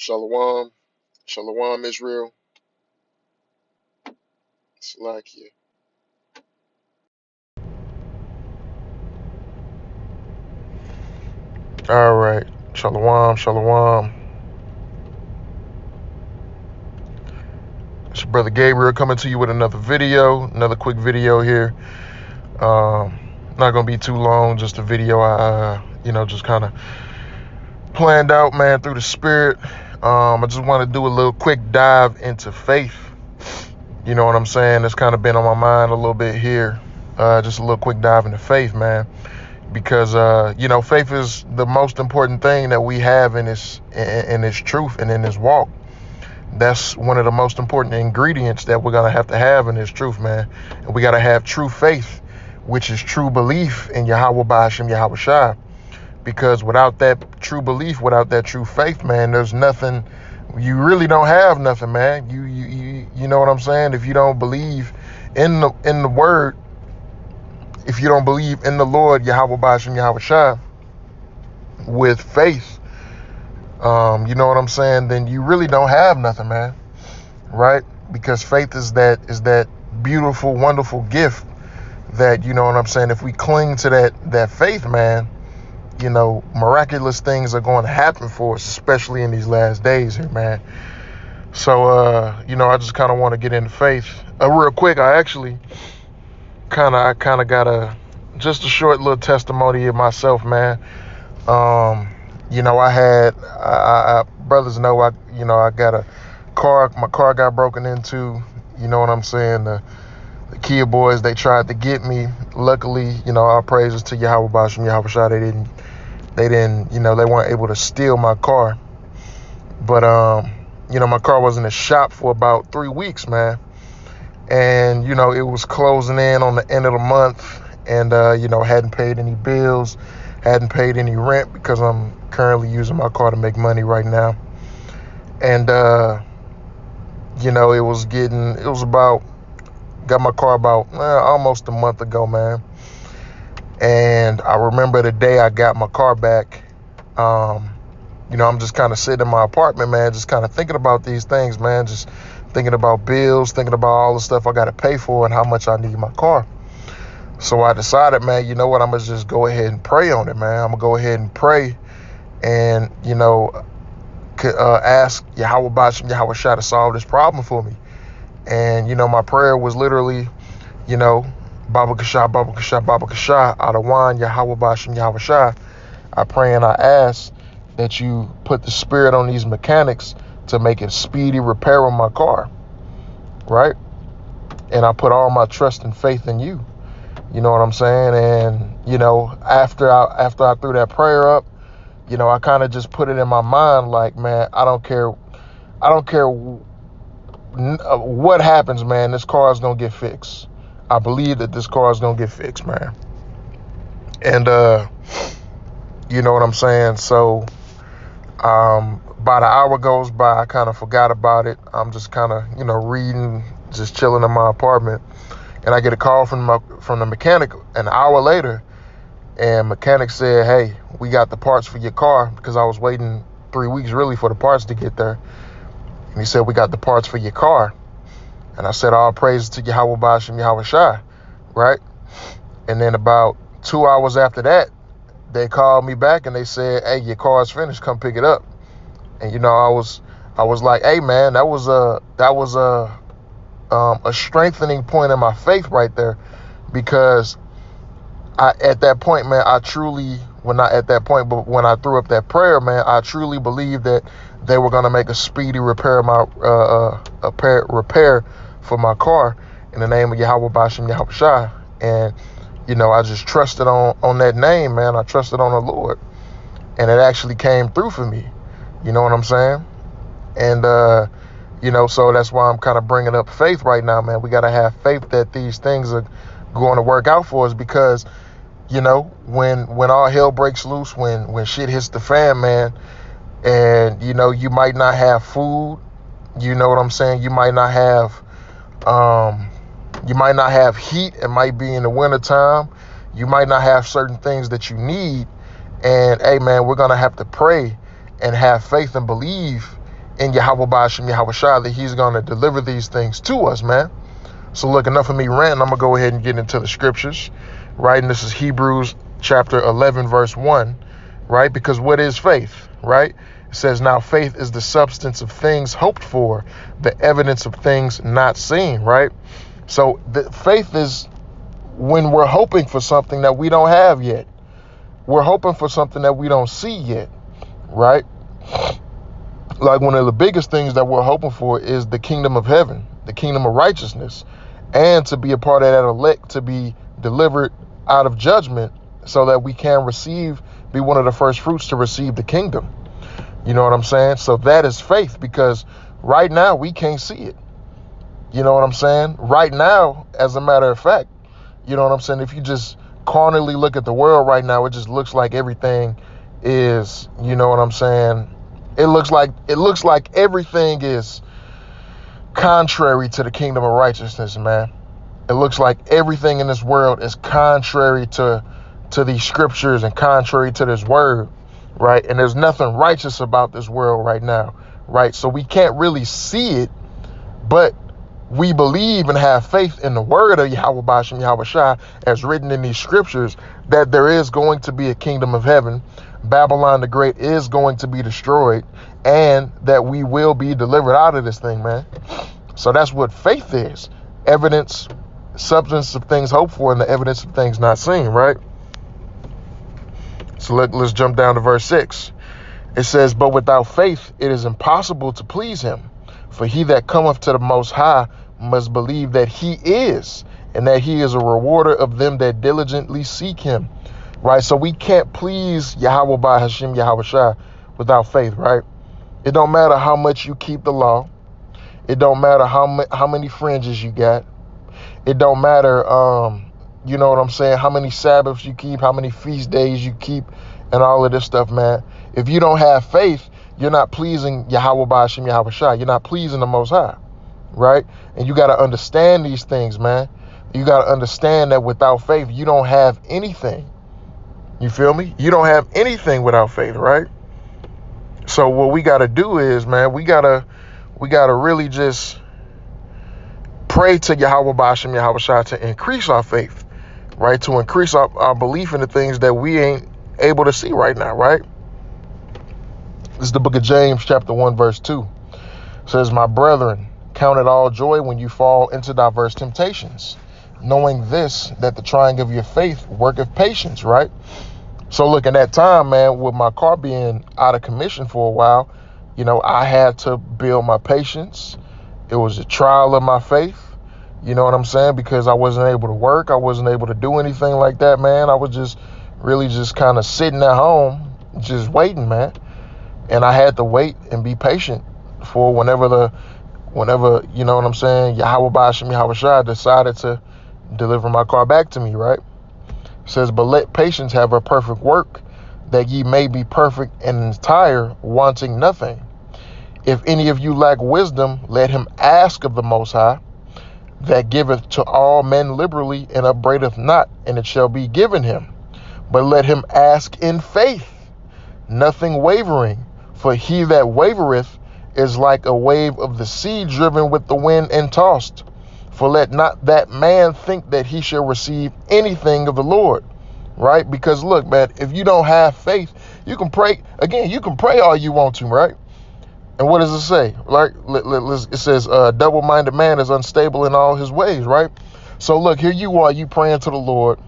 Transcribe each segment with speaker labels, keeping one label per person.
Speaker 1: Shalom, Shalom Israel, Salakia.
Speaker 2: All right. Shalom, shalom. It's your brother Gabriel coming to you with another video, another quick video here. Not gonna be too long, just a video just kind of planned out, man, through the spirit. I just want to do a little quick dive into faith. You know what I'm saying? It's kind of been on my mind a little bit here. Just a little quick dive into faith, man. Because faith is the most important thing that we have in this truth and in this walk. That's one of the most important ingredients that we're gonna have to have in this truth, man. And we gotta have true faith, which is true belief in Yahweh Ba'ashem Yahweh Shai. Because without that true belief, without that true faith, man, there's nothing. You really don't have nothing, man. You know what I'm saying? If you don't believe in the word, if you don't believe in the Lord Yahweh Ba'ashem Yahweh Shai with faith, you know what I'm saying, then you really don't have nothing, man. Right? Because faith is that beautiful, wonderful gift that, you know what I'm saying, if we cling to that faith, man, you know, miraculous things are going to happen for us, especially in these last days here, man. So, I just kind of want to get into faith. Real quick, I actually kind of got just a short little testimony of myself, man. I brothers know I got a car. My car got broken into. You know what I'm saying? The Kia boys, they tried to get me. Luckily, all praises to Yahweh Ba'ashem Yahweh Shai. They didn't, they weren't able to steal my car. But my car was in the shop for about 3 weeks, man. And it was closing in on the end of the month, and hadn't paid any bills, hadn't paid any rent because I'm currently using my car to make money right now. And got my car about almost a month ago, man. And I remember the day I got my car back. I'm just kind of sitting in my apartment, man, just kind of thinking about these things, man, just thinking about bills, thinking about all the stuff I got to pay for and how much I need my car. So I decided, man, you know what, I'm going to just go ahead and pray on it, man. I'm going to go ahead and pray and, ask Yahweh Ba'ashem Yahweh Shai to solve this problem for me. And, my prayer was literally, Baba Kasha, Baba Kasha, Baba Kasha, Adawan, Yahweh Ba'ashem Yahweh Shai. I pray and I ask that you put the spirit on these mechanics to make a speedy repair on my car, right? And I put all my trust and faith in you. You know what I'm saying? And, after I threw that prayer up, I kind of just put it in my mind like, man, I don't care what happens, man, this car is going to get fixed. I believe that this car is going to get fixed, man. And, you know what I'm saying? So, about an hour goes by, I kind of forgot about it. I'm just kind of, reading, just chilling in my apartment. And I get a call from the mechanic an hour later. And mechanic said, hey, we got the parts for your car, because I was waiting 3 weeks really for the parts to get there. And he said, we got the parts for your car. And I said, all praise to Yahweh Ba'ashem Yahweh Shai, right? And then about 2 hours after that, they called me back and they said, hey, your car's finished, come pick it up. And I was like, hey, man, that was a strengthening point in my faith right there, because at that point, man, when I threw up that prayer, man, I truly believed that they were going to make a speedy repair for my car in the name of Yahweh Ba'ashem Yahweh Shai. And I just trusted on that name, man. I trusted on the Lord, and it actually came through for me. You know what I'm saying? And so that's why I'm kind of bringing up faith right now, man. We got to have faith that these things are going to work out for us, because when all hell breaks loose, when shit hits the fan, man, and you might not have food, you know what I'm saying, you might not have heat, it might be in the wintertime, you might not have certain things that you need, and hey, man, we're gonna have to pray and have faith and believe in Yahweh Ba'ashem Yahweh Shai that he's going to deliver these things to us, man. So look, enough of me ranting. I'm going to go ahead and get into the scriptures, right? And this is Hebrews chapter 11, verse 1, right? Because what is faith, right? It says, now faith is the substance of things hoped for, the evidence of things not seen, right? So the faith is when we're hoping for something that we don't have yet. We're hoping for something that we don't see yet, right? Like one of the biggest things that we're hoping for is the kingdom of heaven, the kingdom of righteousness, and to be a part of that elect, to be delivered out of judgment so that we can be one of the first fruits to receive the kingdom. You know what I'm saying? So that is faith, because right now we can't see it. You know what I'm saying? Right now, as a matter of fact, you know what I'm saying? If you just carnally look at the world right now, it just looks like everything is, you know what I'm saying? It looks like everything is contrary to the kingdom of righteousness, man. It looks like everything in this world is contrary to these scriptures and contrary to this word, right? And there's nothing righteous about this world right now, right? So we can't really see it, but we believe and have faith in the word of Yahweh Ba'ashem Yahweh Shai as written in these scriptures that there is going to be a kingdom of heaven. Babylon the Great is going to be destroyed, and that we will be delivered out of this thing, man. So that's what faith is. Evidence, substance of things hoped for, and the evidence of things not seen, right? So let's jump down to verse 6. It says, but without faith it is impossible to please him. For he that cometh to the Most High must believe that he is, and that he is a rewarder of them that diligently seek him. Right? So we can't please Yahweh Ba'ashem Yahweh Shai without faith, right? It don't matter how much you keep the law. It don't matter how many fringes you got. It don't matter, you know what I'm saying, how many Sabbaths you keep, how many feast days you keep, and all of this stuff, man. If you don't have faith, you're not pleasing Yahweh Ba'ashem Yahweh Shai. You're not pleasing the Most High, right? And you got to understand these things, man. You got to understand that without faith, you don't have anything. You feel me? You don't have anything without faith, right? So what we got to do is, man, we got to really just pray to Yahweh Ba'ashem Yahweh Shai to increase our faith, right? To increase our belief in the things that we ain't able to see right now, right? This is the book of James, chapter 1, verse 2. It says, my brethren, count it all joy when you fall into diverse temptations, knowing this, that the trying of your faith worketh patience, right? So look, at that time, man, with my car being out of commission for a while, you know, I had to build my patience. It was a trial of my faith, you know what I'm saying? Because I wasn't able to work. I wasn't able to do anything like that, man. I was just really just kind of sitting at home, just waiting, man. And I had to wait and be patient for whenever, you know what I'm saying, Yahweh Ba'ashem Yahweh Shai decided to deliver my car back to me, right? It says, but let patience have her perfect work, that ye may be perfect and entire, wanting nothing. If any of you lack wisdom, let him ask of the Most High, that giveth to all men liberally, and upbraideth not, and it shall be given him. But let him ask in faith, nothing wavering. For he that wavereth is like a wave of the sea, driven with the wind and tossed. For let not that man think that he shall receive anything of the Lord, right? Because look, man, if you don't have faith, you can pray. Again, you can pray all you want to, right? And what does it say? Like, it says, double-minded man is unstable in all his ways, right? So look, here you are, you praying to the Lord,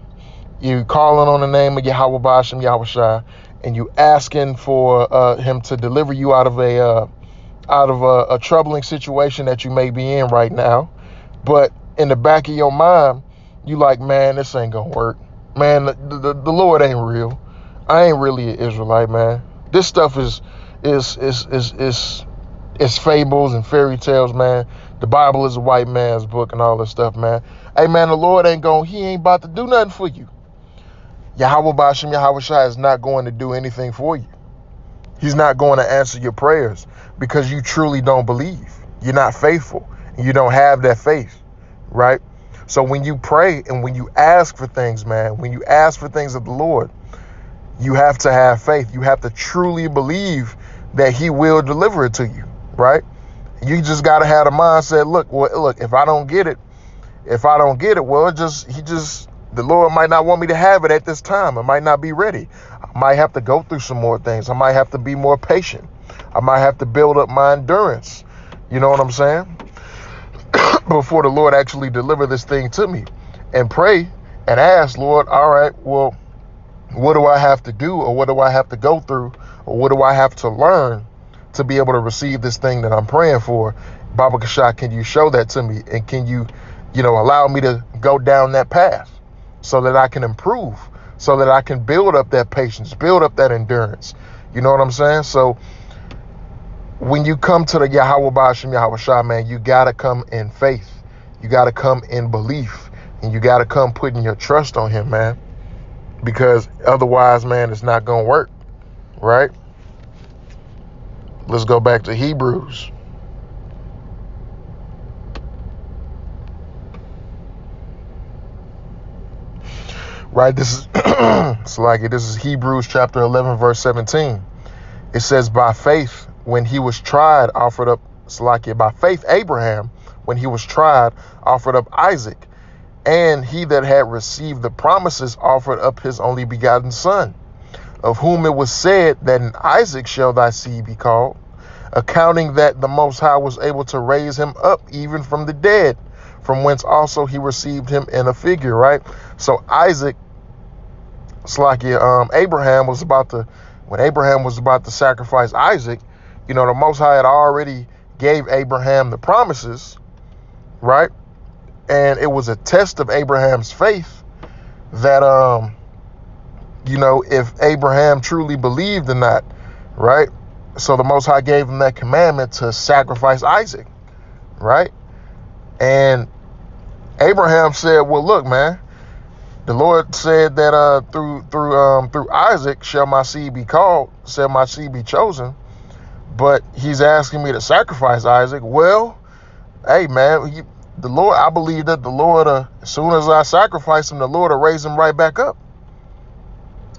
Speaker 2: you calling on the name of Yahweh Ba'ashem Yahweh Shai, and you asking for him to deliver you out of a troubling situation that you may be in right now. But in the back of your mind, you like, man, this ain't gonna work. Man, the Lord ain't real. I ain't really an Israelite, man. This stuff is fables and fairy tales, man. The Bible is a white man's book and all this stuff, man. Hey, man, the Lord he ain't about to do nothing for you. Yahweh Ba'ashem Yahweh Shai is not going to do anything for you. He's not going to answer your prayers because you truly don't believe. You're not faithful. And you don't have that faith, right? So when you pray and when you ask for things, man, when you ask for things of the Lord, you have to have faith. You have to truly believe that he will deliver it to you, right? You just got to have the mindset, look, if I don't get it, well, the Lord might not want me to have it at this time. I might not be ready. I might have to go through some more things. I might have to be more patient. I might have to build up my endurance. You know what I'm saying? Before the Lord actually deliver this thing to me, and pray and ask, Lord, all right, well, what do I have to do, or what do I have to go through, or what do I have to learn to be able to receive this thing that I'm praying for? Baba Kashak, can you show that to me? And can you, allow me to go down that path so that I can improve, so that I can build up that patience, build up that endurance. You know what I'm saying? So when you come to the Yahweh Ba'ashem Yahweh Shah, man, you got to come in faith. You got to come in belief. And you got to come putting your trust on him, man. Because otherwise, man, it's not going to work, right? Let's go back to Hebrews. Right, this is this is Hebrews chapter 11, verse 17. It says, by faith, when he was tried, offered up, by faith, Abraham, when he was tried, offered up Isaac. And he that had received the promises offered up his only begotten son, of whom it was said that in Isaac shall thy seed be called, accounting that the Most High was able to raise him up even from the dead, from whence also he received him in a figure, right? So Isaac, Abraham was about to sacrifice Isaac, the Most High had already gave Abraham the promises, right? And it was a test of Abraham's faith that, if Abraham truly believed or not, right? So the Most High gave him that commandment to sacrifice Isaac, right? And Abraham said, well, look, man, the Lord said that through Isaac shall my seed be called, shall my seed be chosen, but he's asking me to sacrifice Isaac. Well, hey, man, the Lord, I believe that the Lord, as soon as I sacrifice him, the Lord will raise him right back up.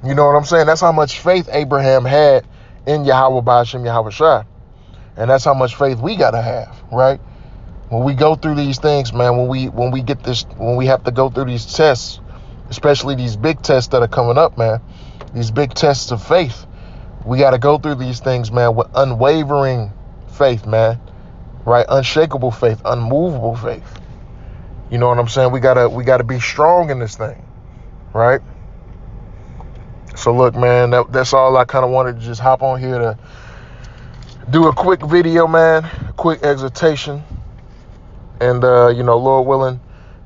Speaker 2: You know what I'm saying? That's how much faith Abraham had in Yahweh Ba'ashem Yahweh Shah. And that's how much faith we got to have, right? When we go through these things, man, when we have to go through these tests, especially these big tests that are coming up, man, these big tests of faith, we got to go through these things, man, with unwavering faith, man, right? Unshakable faith, unmovable faith. You know what I'm saying? We gotta be strong in this thing, right? So look, man, that's all I kind of wanted to just hop on here to do a quick video, man, a quick exhortation. And, Lord willing,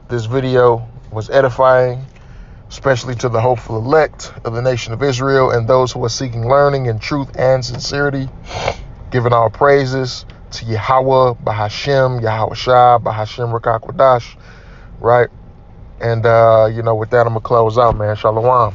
Speaker 2: this video was edifying, especially to the hopeful elect of the nation of Israel and those who are seeking learning in truth and sincerity, giving all praises to Yahweh, Bahashem, Yahweh Shah, Bahashem Rakakwadash, right? And, with that, I'm going to close out, man. Shalom.